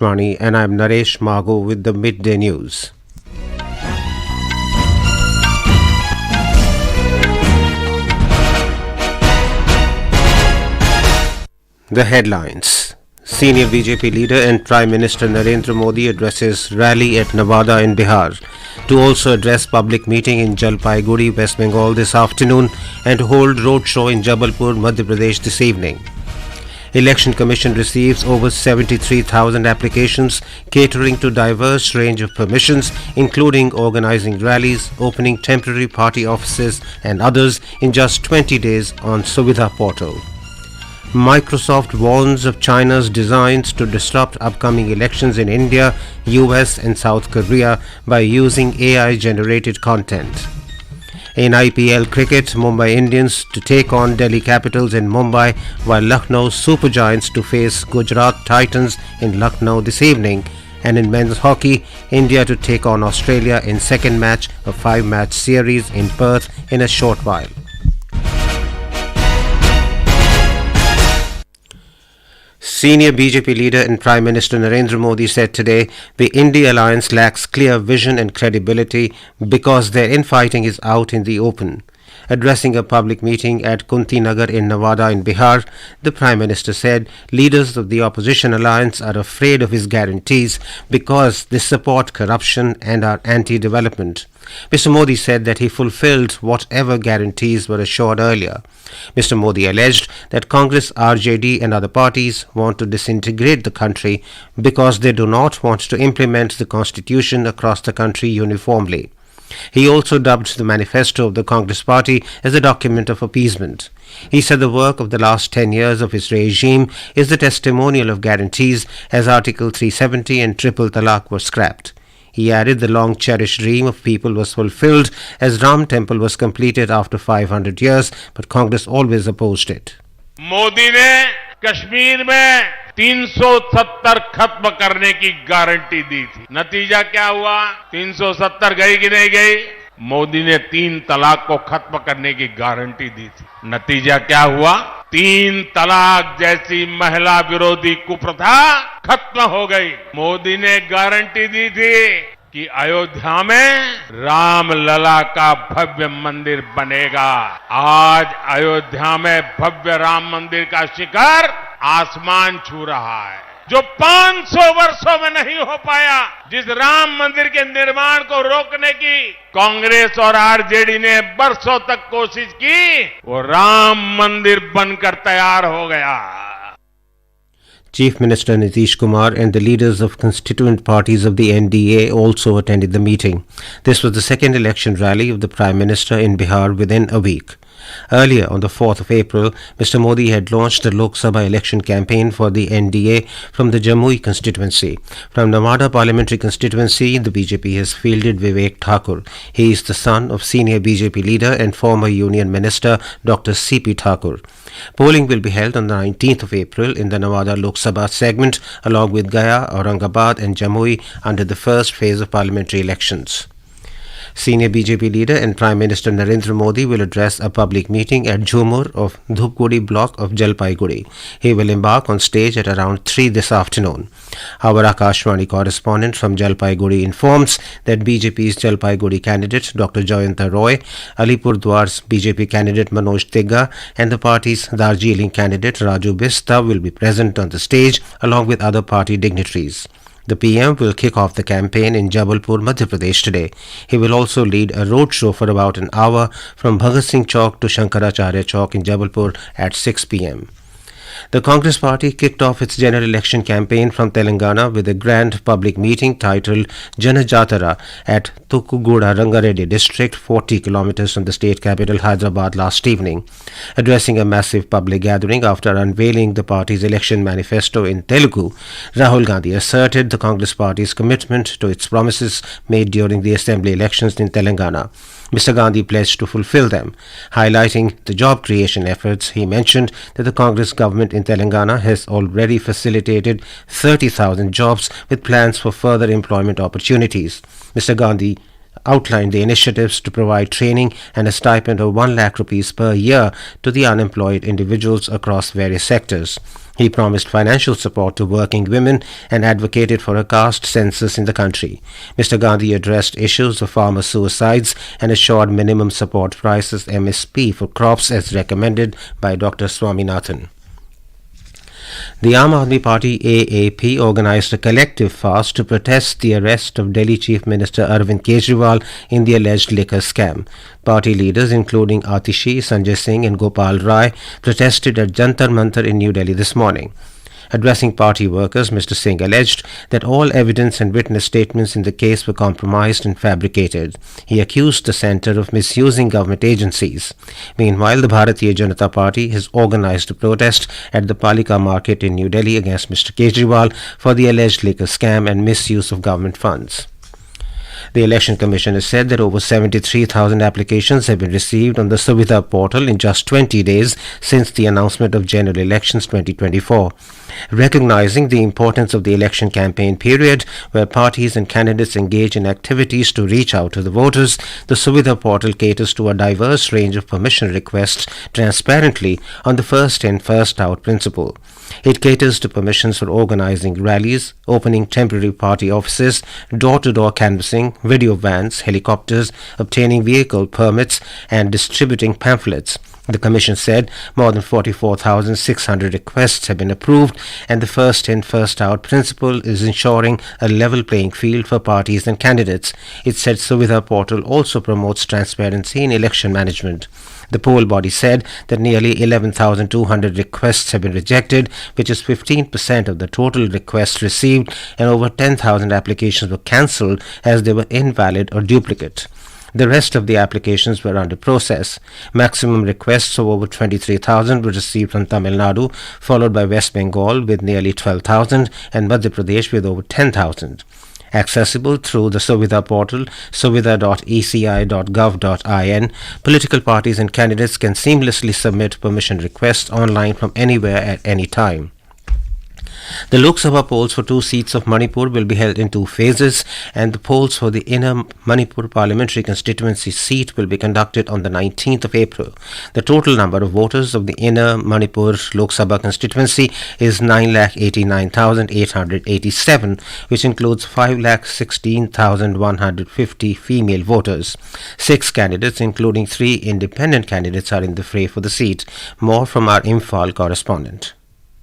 Akashvani, and I'm Naresh Mago with the midday news. The headlines. Senior BJP leader and Prime Minister Narendra Modi addresses rally at Nawada in Bihar to also address public meeting in Jalpaiguri, West Bengal this afternoon and hold roadshow in Jabalpur, Madhya Pradesh this evening. Election Commission receives over 73,000 applications catering to diverse range of permissions including organising rallies, opening temporary party offices and others in just 20 days on Suvidha portal. Microsoft warns of China's designs to disrupt upcoming elections in India, US and South Korea by using AI-generated content. In IPL Cricket, Mumbai Indians to take on Delhi Capitals in Mumbai, while Lucknow Super Giants to face Gujarat Titans in Lucknow this evening. And in men's hockey, India to take on Australia in second match of 5-match series in Perth in a short while. Senior BJP leader and Prime Minister Narendra Modi said today the India alliance lacks clear vision and credibility because their infighting is out in the open. Addressing a public meeting at Kunti Nagar in Nawada in Bihar, the Prime Minister said leaders of the opposition alliance are afraid of his guarantees because they support corruption and are anti-development. Mr. Modi said that he fulfilled whatever guarantees were assured earlier. Mr. Modi alleged that Congress, RJD and other parties want to disintegrate the country because they do not want to implement the constitution across the country uniformly. He also dubbed the manifesto of the Congress party as a document of appeasement. He said the work of the last 10 years of his regime is the testimonial of guarantees as Article 370 and Triple Talaq were scrapped. He added the long-cherished dream of people was fulfilled as Ram Temple was completed after 500 years, but Congress always opposed it. Modi ने कश्मीर में 370 खत्म करने की guarantee दी थी। नतीजा क्या हुआ? 370 गई कि नहीं गई? मोदी ने 3 तलाक को खत्म करने की गारंटी दी थी। नतीजा क्या हुआ? 3 तलाक जैसी महिला विरोधी कुप्रथा खत्म हो गई। मोदी ने गारंटी दी थी कि अयोध्या में रामलला का भव्य मंदिर बनेगा। आज अयोध्या में भव्य राम मंदिर का शिखर आसमान छू रहा है। जो 500 वर्षों में नहीं हो पाया, जिस राम मंदिर के निर्माण को रोकने की कांग्रेस और आरजेडी ने वर्षों तक कोशिश की, वो राम मंदिर बनकर तैयार हो गया। Chief Minister Nitish Kumar and the leaders of constituent parties of the NDA also attended the meeting. This was the second election rally of the Prime Minister in Bihar within a week. Earlier, on the 4th of April, Mr. Modi had launched the Lok Sabha election campaign for the NDA from the Jamui constituency. From Nawada parliamentary constituency, the BJP has fielded Vivek Thakur. He is the son of senior BJP leader and former Union Minister Dr. C.P. Thakur. Polling will be held on the 19th of April in the Nawada Lok Sabha segment along with Gaya, Aurangabad and Jamui under the first phase of parliamentary elections. Senior BJP leader and Prime Minister Narendra Modi will address a public meeting at Jhumur of Dhupguri block of Jalpaiguri. He will embark on stage at around 3 this afternoon. Our Akashvani correspondent from Jalpaiguri informs that BJP's Jalpaiguri candidate Dr. Jayanta Roy, Alipurdwar's BJP candidate Manoj Tigga and the party's Darjeeling candidate Raju Bista will be present on the stage along with other party dignitaries. The PM will kick off the campaign in Jabalpur, Madhya Pradesh today. He will also lead a roadshow for about an hour from Bhagat Singh Chowk to Shankaracharya Chowk in Jabalpur at 6 p.m. The Congress party kicked off its general election campaign from Telangana with a grand public meeting titled Janajatara at Tukkuguda Rangareddy district, 40 kilometers from the state capital Hyderabad last evening. Addressing a massive public gathering after unveiling the party's election manifesto in Telugu, Rahul Gandhi asserted the Congress party's commitment to its promises made during the assembly elections in Telangana. Mr. Gandhi pledged to fulfill them. Highlighting the job creation efforts, he mentioned that the Congress government in Telangana has already facilitated 30,000 jobs with plans for further employment opportunities. Mr. Gandhi outlined the initiatives to provide training and a stipend of 1 lakh rupees per year to the unemployed individuals across various sectors. He promised financial support to working women and advocated for a caste census in the country. Mr. Gandhi addressed issues of farmer suicides and assured minimum support prices MSP for crops as recommended by Dr. Swaminathan. The Aam Aadmi Party AAP organized a collective fast to protest the arrest of Delhi Chief Minister Arvind Kejriwal in the alleged liquor scam. Party leaders including Atishi, Sanjay Singh and Gopal Rai protested at Jantar Mantar in New Delhi this morning. Addressing party workers, Mr. Singh alleged that all evidence and witness statements in the case were compromised and fabricated. He accused the centre of misusing government agencies. Meanwhile, the Bharatiya Janata Party has organised a protest at the Palika market in New Delhi against Mr. Kejriwal for the alleged liquor scam and misuse of government funds. The Election Commission has said that over 73,000 applications have been received on the Suvidha portal in just 20 days since the announcement of General Elections 2024. Recognizing the importance of the election campaign period, where parties and candidates engage in activities to reach out to the voters, the Suvidha portal caters to a diverse range of permission requests transparently on the first in, first out principle. It caters to permissions for organizing rallies, opening temporary party offices, door-to-door canvassing, video vans, helicopters, obtaining vehicle permits, and distributing pamphlets. The Commission said more than 44,600 requests have been approved, and the first in, first out principle is ensuring a level playing field for parties and candidates. It said Suvidha portal also promotes transparency in election management. The poll body said that nearly 11,200 requests have been rejected, which is 15% of the total requests received, and over 10,000 applications were cancelled as they were invalid or duplicate. The rest of the applications were under process. Maximum requests of over 23,000 were received from Tamil Nadu, followed by West Bengal with nearly 12,000 and Madhya Pradesh with over 10,000. Accessible through the Suvidha portal, suvidha.eci.gov.in, political parties and candidates can seamlessly submit permission requests online from anywhere at any time. The Lok Sabha polls for 2 seats of Manipur will be held in 2 phases, and the polls for the inner Manipur parliamentary constituency seat will be conducted on the 19th of April. The total number of voters of the inner Manipur Lok Sabha constituency is 9,89,887, which includes 5,16,150 female voters. 6 candidates, including 3 independent candidates, are in the fray for the seat. More from our Imphal correspondent.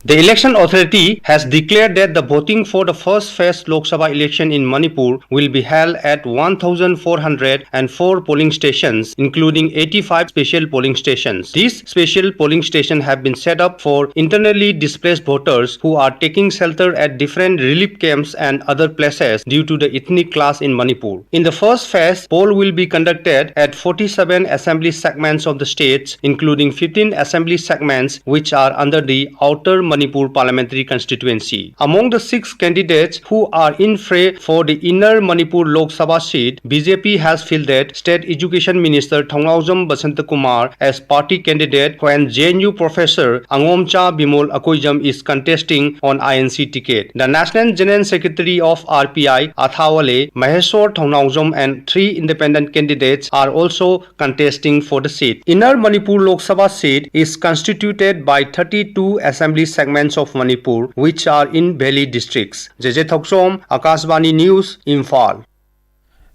The Election Authority has declared that the voting for the first phase Lok Sabha election in Manipur will be held at 1,404 polling stations, including 85 special polling stations. These special polling stations have been set up for internally displaced voters who are taking shelter at different relief camps and other places due to the ethnic clash in Manipur. In the first phase, poll will be conducted at 47 assembly segments of the states, including 15 assembly segments which are under the outer Manipur parliamentary constituency. Among the 6 candidates who are in fray for the inner Manipur Lok Sabha seat, BJP has fielded State Education Minister Thongnaujam Basantakumar as party candidate, when JNU Professor Angomcha Bimol Akoijam is contesting on INC ticket. The National General Secretary of RPI Athawale Maheshwar Thongnaujam and 3 independent candidates are also contesting for the seat. Inner Manipur Lok Sabha seat is constituted by 32 assembly segments of Manipur, which are in Valley districts. JJ Thoksom, Akashvani News, Imphal.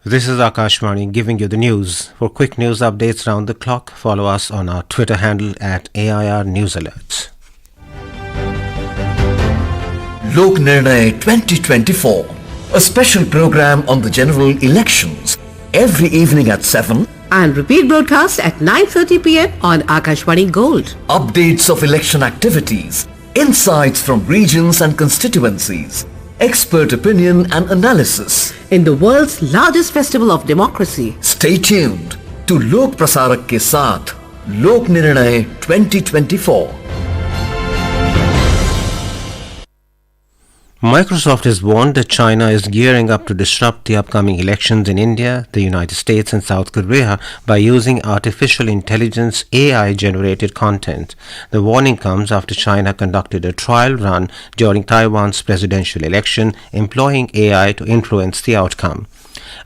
This is Akashvani giving you the news. For quick news updates round the clock, follow us on our Twitter handle at AIR News Alerts. Lok Nirnay 2024, a special program on the general elections, every evening at 7 and repeat broadcast at 9:30 p.m. on Akashvani Gold. Updates of election activities, insights from regions and constituencies, expert opinion and analysis. In the world's largest festival of democracy. Stay tuned to Lok Prasarak ke saath, Lok Nirnay 2024. Microsoft has warned that China is gearing up to disrupt the upcoming elections in India, the United States and South Korea by using artificial intelligence AI-generated content. The warning comes after China conducted a trial run during Taiwan's presidential election, employing AI to influence the outcome.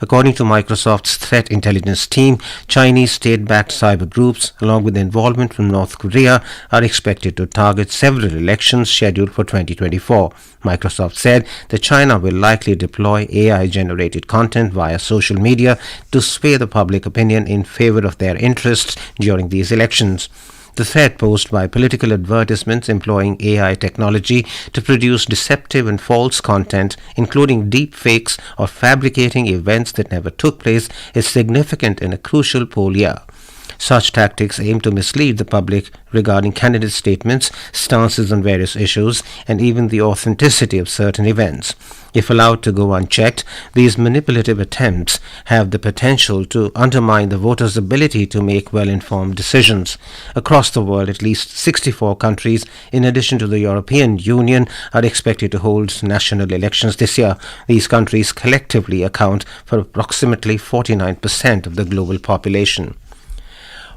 According to Microsoft's threat intelligence team, Chinese state-backed cyber groups, along with involvement from North Korea, are expected to target several elections scheduled for 2024. Microsoft said that China will likely deploy AI-generated content via social media to sway the public opinion in favor of their interests during these elections. The threat posed by political advertisements employing AI technology to produce deceptive and false content, including deep fakes or fabricating events that never took place, is significant in a crucial poll year. Such tactics aim to mislead the public regarding candidate statements, stances on various issues, and even the authenticity of certain events. If allowed to go unchecked, these manipulative attempts have the potential to undermine the voters' ability to make well-informed decisions. Across the world, at least 64 countries, in addition to the European Union, are expected to hold national elections this year. These countries collectively account for approximately 49% of the global population.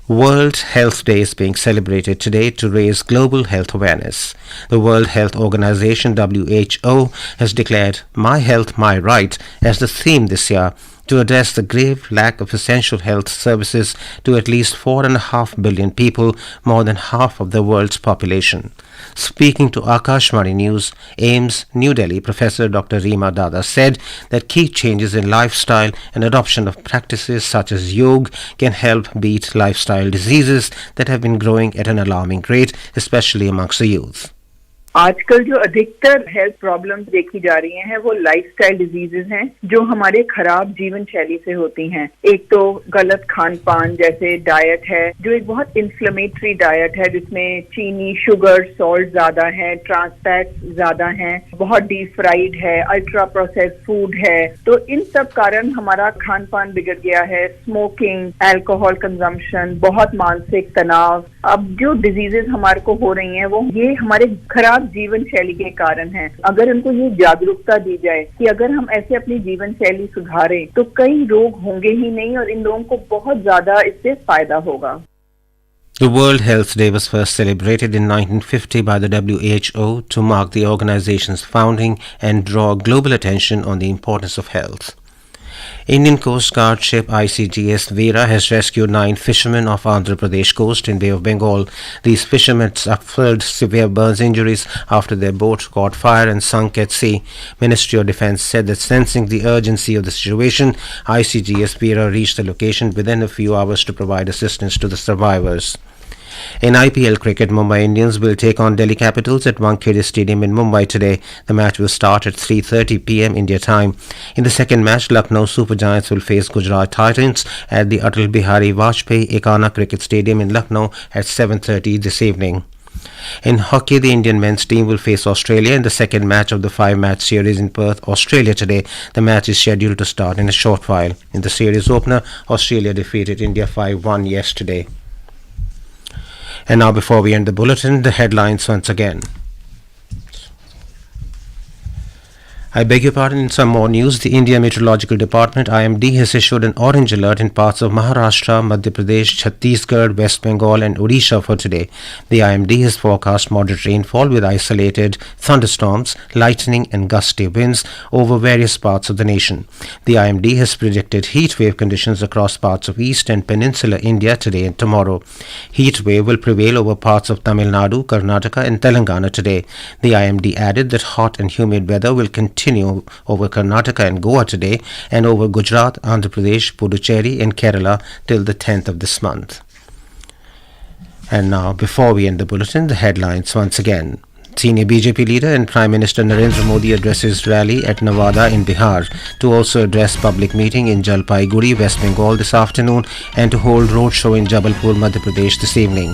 World Health Day is being celebrated today to raise global health awareness. The World Health Organization (WHO) has declared "My Health, My Right" as the theme this year to address the grave lack of essential health services to at least 4.5 billion people, more than half of the world's population. Speaking to Akashvani News, AIIMS, New Delhi, Professor Dr. Reema Dada said that key changes in lifestyle and adoption of practices such as yoga can help beat lifestyle diseases that have been growing at an alarming rate, especially amongst the youth. आजकल जो अधिकतर health problems देखी जा रही हैं वो lifestyle diseases हैं जो हमारे खराब जीवन शैली से होती हैं। एक तो गलत खान पान जैसे डाइट है जो एक बहुत इन्फ्लेमेटरी डाइट है जिसमें चीनी, शुगर, सॉल्ट ज्यादा है, ट्रांस फैट्स ज्यादा हैं, बहुत डीप फ्राइड है, अल्ट्रा प्रोसेस्ड फूड है। तो इन सब कारण हमारा खान पान बिगड़ गया है। स्मोकिंग, अल्कोहल कंजम्पशन, बहुत मानसिक तनाव। अब जो डिजीजेस हमारे को हो रही हैं वो ये हमारे खराब जीवन शैली के कारण है। अगर उनको ये जागरूकता दी जाए कि अगर हम ऐसे अपनी जीवन शैली सुधारें तो कई रोग होंगे ही नहीं और इन लोगों को बहुत ज्यादा इससे फायदा होगा। The World Health Day was first celebrated in 1950 by the WHO to mark the organization's founding and draw global attention on the importance of health. Indian Coast Guard ship ICGS Veera has rescued 9 fishermen off Andhra Pradesh coast in Bay of Bengal. These fishermen suffered severe burns injuries after their boat caught fire and sunk at sea. Ministry of Defence said that sensing the urgency of the situation, ICGS Veera reached the location within a few hours to provide assistance to the survivors. In IPL Cricket, Mumbai Indians will take on Delhi Capitals at Wankhede Stadium in Mumbai today. The match will start at 3:30 p.m. India time. In the second match, Lucknow Super Giants will face Gujarat Titans at the Atal Bihari Vajpayee Ekana Cricket Stadium in Lucknow at 7:30 this evening. In hockey, the Indian men's team will face Australia in the second match of the 5-match series in Perth, Australia today. The match is scheduled to start in a short while. In the series opener, Australia defeated India 5-1 yesterday. And now, before we end the bulletin, the headlines once again. I beg your pardon, in some more news, the India Meteorological Department IMD has issued an orange alert in parts of Maharashtra, Madhya Pradesh, Chhattisgarh, West Bengal and Odisha for today. The IMD has forecast moderate rainfall with isolated thunderstorms, lightning and gusty winds over various parts of the nation. The IMD has predicted heat wave conditions across parts of East and Peninsular India today and tomorrow. Heat wave will prevail over parts of Tamil Nadu, Karnataka and Telangana today. The IMD added that hot and humid weather will continue over Karnataka and Goa today and over Gujarat, Andhra Pradesh, Puducherry and Kerala till the 10th of this month. And now, before we end the bulletin, the headlines once again. Senior BJP leader and Prime Minister Narendra Modi addresses rally at Nawada in Bihar to also address public meeting in Jalpaiguri, West Bengal this afternoon and to hold roadshow in Jabalpur, Madhya Pradesh this evening.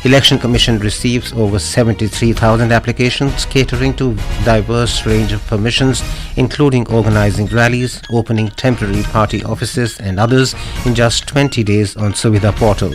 Election Commission receives over 73,000 applications catering to diverse range of permissions, including organizing rallies, opening temporary party offices and others in just 20 days on Suvidha portal.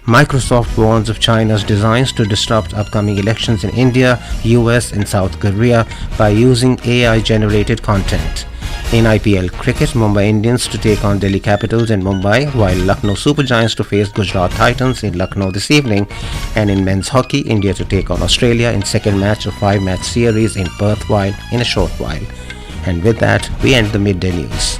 Microsoft warns of China's designs to disrupt upcoming elections in India, US and South Korea by using AI-generated content. In IPL Cricket, Mumbai Indians to take on Delhi Capitals in Mumbai, while Lucknow Super Giants to face Gujarat Titans in Lucknow this evening. And in men's hockey, India to take on Australia in second match of 5-match series in Perth in a short while. And with that, we end the midday news.